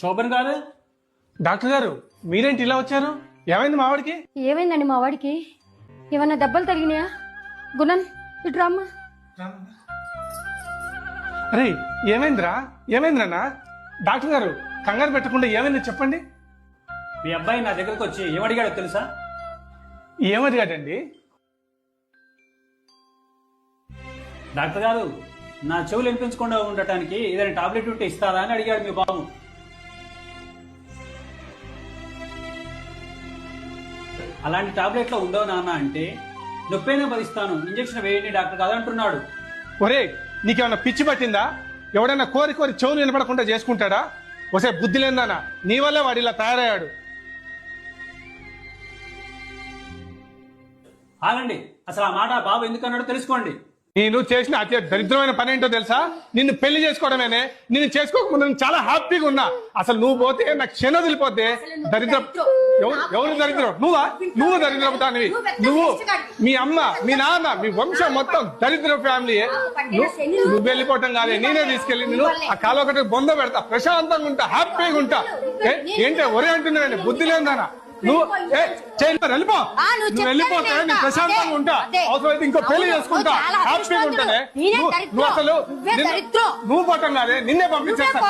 శోభన్ గారు, డాక్టర్ గారు మీరేంటి ఇలా వచ్చారు? ఏమైంది మా వాడికి? ఏమైందండి మా వాడికి? ఏమన్నా దెబ్బలు తగిలినాయా? గుణన్ ఇటు రామ్మా. అరే ఏమైందిరా? డాక్టర్ గారు కంగారు పెట్టకుండా ఏమైంది చెప్పండి. మీ అబ్బాయి నా దగ్గరకు వచ్చి ఏమడిగాడో తెలుసా? ఏమడిగాడండి? డాక్టర్ గారు, నా చెవులు వినిపించకుండా ఉండటానికి ఏదైనా టాబ్లెట్ ఉంటే ఇస్తారా అని అడిగాడు మీ బాబు. అలాంటి టాబ్లెట్లో ఉండవు నాన్న అంటే, నొప్పైనా భరిస్తాను, ఇంజక్షన్ వేయండి డాక్టర్ కాదు అంటున్నాడు. ఒరే నీకేమన్నా పిచ్చి పట్టిందా? ఎవడైనా కోరి చెవులు వినపడకుండా చేసుకుంటాడా? ఒసే బుద్ధి లేదానా, నీ వల్లే వాడు ఇలా తయారయ్యాడు. ఆగండి, అసలు ఆ మాట బాబు ఎందుకు అన్నాడో తెలుసుకోండి. నేను చేసిన అతి దరిద్రమైన పని ఏంటో తెలుసా? నిన్ను పెళ్లి చేసుకోవడమేనే. నిన్ను చేసుకోకముందు నేను చాలా హ్యాపీగా ఉన్నా. అసలు నువ్వు పోతే నాకు క్షణ వదిలిపోతే దరిద్రం. ఎవరు దరిద్రం? నువ్వు దరిద్రపుతానివి. నువ్వు, మీ అమ్మ, మీ నాన్న, మీ వంశం మొత్తం దరిద్ర ఫ్యామిలీ. నువ్వు వెళ్ళిపోవటం కాదే, నేనే తీసుకెళ్ళి నేను ఆ కాలు ఒకటి బొంద పెడతా, ప్రశాంతంగా ఉంటా, హ్యాపీగా ఉంటా. ఏంటో ఒరే అంటున్నావండి, బుద్ధి లేదానా? నువ్వు వెళ్ళిపో. నువ్వు వెళ్ళిపోతే నేను ప్రశాంతంగా ఉంటా. అవసరమైతే ఇంకో పెళ్లి చేసుకుంటా, హ్యాపీగా ఉంటానే. నువ్వు అసలు నువ్వు పోవటం కాదే, నిన్నే పంపించేస్తా.